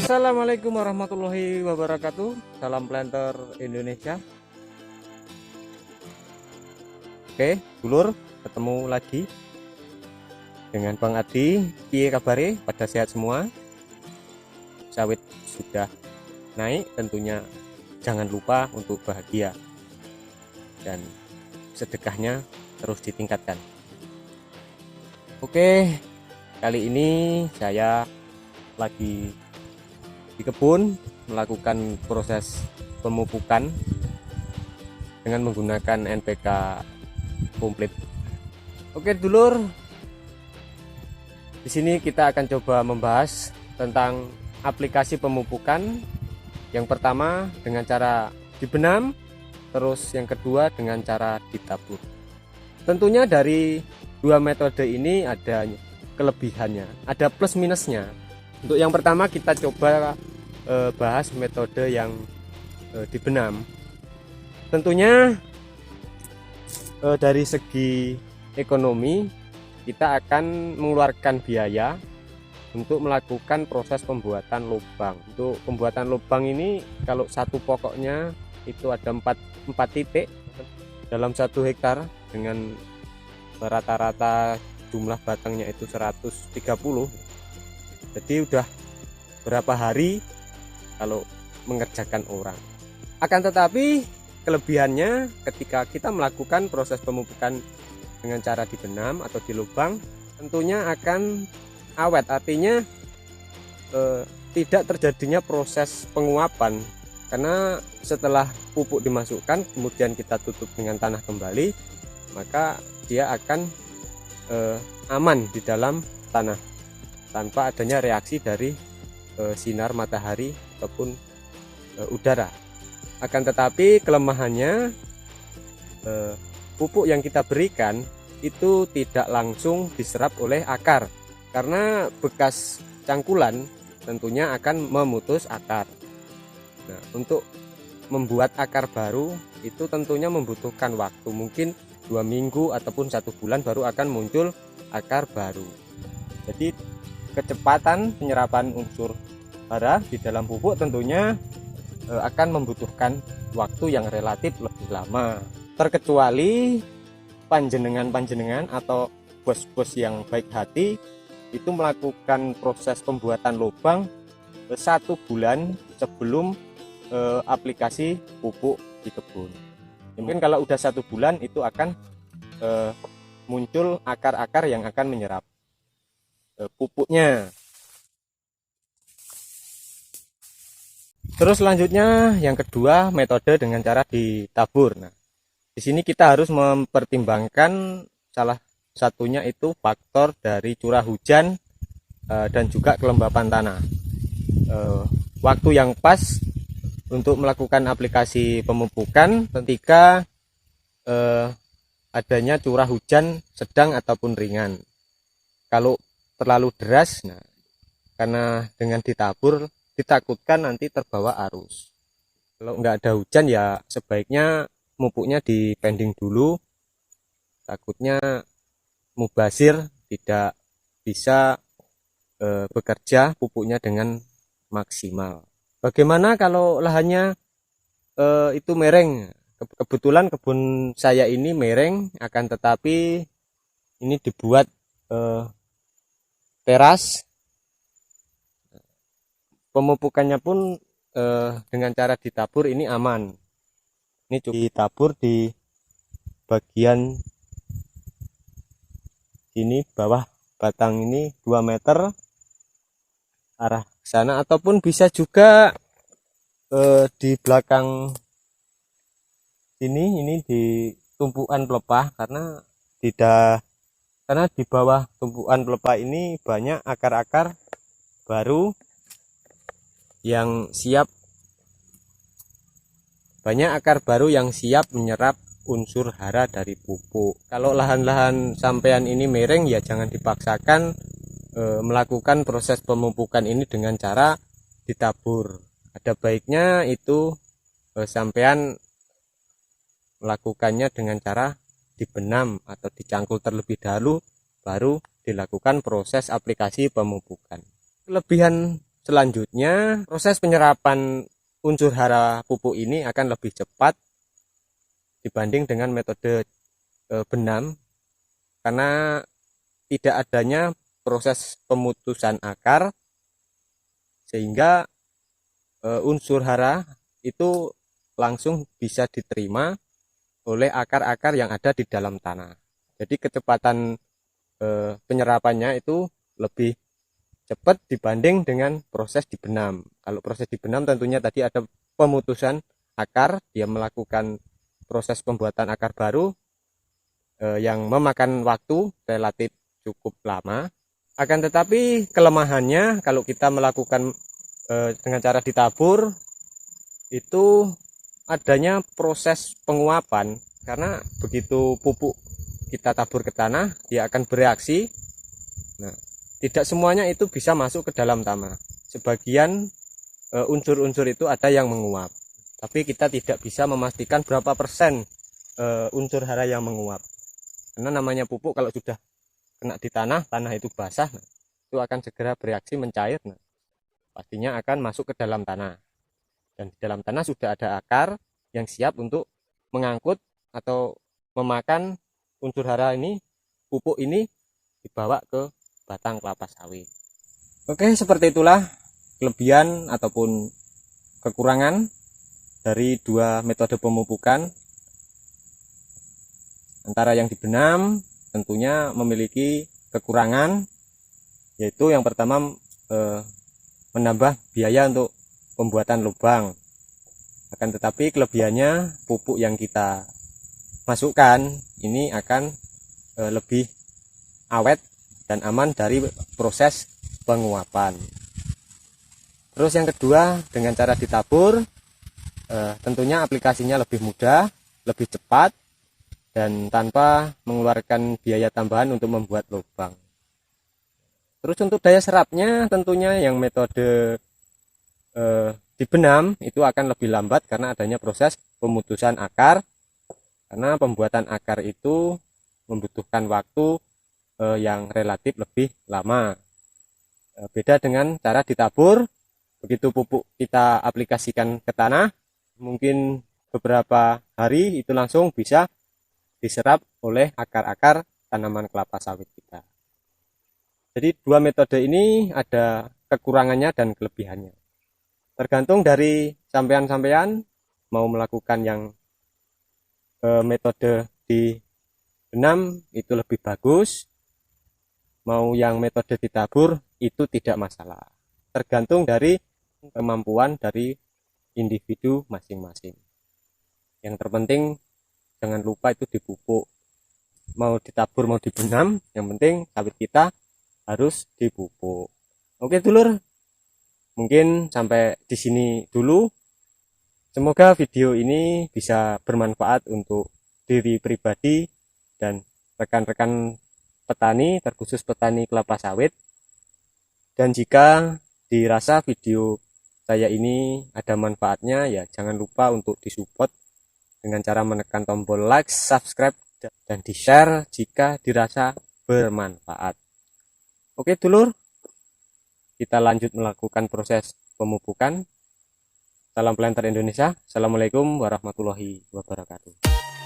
Assalamualaikum warahmatullahi wabarakatuh. Salam planter Indonesia. Oke, dulur, ketemu lagi dengan Bang Adi. Piye kabare? Pada sehat semua? Sawit sudah naik, tentunya jangan lupa untuk bahagia dan sedekahnya terus ditingkatkan. Oke, kali ini saya lagi di kebun melakukan proses pemupukan dengan menggunakan NPK komplit. Oke dulur, di sini kita akan coba membahas tentang aplikasi pemupukan. Yang pertama dengan cara dibenam, terus yang kedua dengan cara ditabur. Tentunya dari dua metode ini ada kelebihannya, ada plus minusnya. Untuk yang pertama kita coba bahas metode yang dibenam. Tentunya dari segi ekonomi kita akan mengeluarkan biaya untuk melakukan proses pembuatan lubang. Untuk pembuatan lubang ini kalau satu pokoknya itu ada 4 titik dalam 1 hektar dengan rata-rata jumlah batangnya itu 130. Jadi udah berapa hari kalau mengerjakan orang. Akan tetapi kelebihannya ketika kita melakukan proses pemupukan dengan cara dibenam atau di lubang, tentunya akan awet, artinya tidak terjadinya proses penguapan, karena setelah pupuk dimasukkan kemudian kita tutup dengan tanah kembali, maka dia akan aman di dalam tanah tanpa adanya reaksi dari sinar matahari ataupun udara. Akan tetapi kelemahannya pupuk yang kita berikan itu tidak langsung diserap oleh akar, karena bekas cangkulan tentunya akan memutus akar. Nah, untuk membuat akar baru itu tentunya membutuhkan waktu, mungkin 2 minggu ataupun 1 bulan baru akan muncul akar baru. Jadi kecepatan penyerapan unsur hara di dalam pupuk tentunya akan membutuhkan waktu yang relatif lebih lama, terkecuali panjenengan atau bos-bos yang baik hati itu melakukan proses pembuatan lubang 1 bulan sebelum aplikasi pupuk di kebun. Mungkin kalau udah 1 bulan itu akan muncul akar-akar yang akan menyerap pupuknya. Terus selanjutnya yang kedua, metode dengan cara ditabur. Nah, di sini kita harus mempertimbangkan salah satunya itu faktor dari curah hujan dan juga kelembapan tanah. Waktu yang pas untuk melakukan aplikasi pemupukan ketika adanya curah hujan sedang ataupun ringan. Kalau terlalu deras, nah karena dengan ditabur ditakutkan nanti terbawa arus. Kalau nggak ada hujan ya sebaiknya pupuknya dipending dulu, takutnya mubazir, tidak bisa bekerja pupuknya dengan maksimal. Bagaimana kalau lahannya itu mereng? Kebetulan kebun saya ini mereng, akan tetapi ini dibuat teras. Pemupukannya pun dengan cara ditabur ini aman. Ini cukup ditabur di bagian sini bawah batang ini 2 meter arah sana, ataupun bisa juga di belakang ini di tumpukan pelepah, karena di bawah tumpukan pelepah ini banyak akar-akar baru yang siap menyerap unsur hara dari pupuk. Kalau lahan-lahan sampean ini mereng ya jangan dipaksakan melakukan proses pemupukan ini dengan cara ditabur. Ada baiknya itu sampean melakukannya dengan cara dibenam atau dicangkul terlebih dahulu, baru dilakukan proses aplikasi pemupukan. Kelebihan selanjutnya proses penyerapan unsur hara pupuk ini akan lebih cepat dibanding dengan metode benam, karena tidak adanya proses pemutusan akar, sehingga unsur hara itu langsung bisa diterima oleh akar-akar yang ada di dalam tanah. Jadi kecepatan penyerapannya itu lebih cepat dibanding dengan proses dibenam. Kalau proses dibenam tentunya tadi ada pemutusan akar, dia melakukan proses pembuatan akar baru yang memakan waktu relatif cukup lama. Akan tetapi kelemahannya kalau kita melakukan dengan cara ditabur itu adanya proses penguapan, karena begitu pupuk kita tabur ke tanah dia akan bereaksi. Nah, tidak semuanya itu bisa masuk ke dalam tanah. Sebagian unsur-unsur itu ada yang menguap, tapi kita tidak bisa memastikan berapa persen unsur hara yang menguap, karena namanya pupuk kalau sudah kena di tanah, tanah itu basah, nah, itu akan segera bereaksi mencair, nah, pastinya akan masuk ke dalam tanah. Dan di dalam tanah sudah ada akar yang siap untuk mengangkut atau memakan unsur hara ini, pupuk ini dibawa ke batang kelapa sawit. Oke, seperti itulah kelebihan ataupun kekurangan dari dua metode pemupukan. Antara yang dibenam tentunya memiliki kekurangan, yaitu yang pertama menambah biaya untuk pembuatan lubang. Akan tetapi kelebihannya pupuk yang kita masukkan ini akan lebih awet dan aman dari proses penguapan. Terus yang kedua, dengan cara ditabur tentunya aplikasinya lebih mudah, lebih cepat, dan tanpa mengeluarkan biaya tambahan untuk membuat lubang. Terus untuk daya serapnya tentunya yang metode dibenam itu akan lebih lambat karena adanya proses pemutusan akar, karena pembuatan akar itu membutuhkan waktu yang relatif lebih lama. Beda dengan cara ditabur, begitu pupuk kita aplikasikan ke tanah, mungkin beberapa hari itu langsung bisa diserap oleh akar-akar tanaman kelapa sawit kita. Jadi dua metode ini ada kekurangannya dan kelebihannya. Tergantung dari sampean-sampean mau melakukan yang metode dibenam itu lebih bagus, mau yang metode ditabur itu tidak masalah. Tergantung dari kemampuan dari individu masing-masing. Yang terpenting jangan lupa itu dipupuk. Mau ditabur mau dibenam, yang penting sawit kita harus dipupuk. Oke dulur, mungkin sampai di sini dulu. Semoga video ini bisa bermanfaat untuk diri pribadi dan rekan-rekan petani, terkhusus petani kelapa sawit. Dan jika dirasa video saya ini ada manfaatnya, ya jangan lupa untuk disupport dengan cara menekan tombol like, subscribe, dan di-share jika dirasa bermanfaat. Oke dulur, kita lanjut melakukan proses pemupukan. Salam Planter Indonesia. Assalamualaikum warahmatullahi wabarakatuh.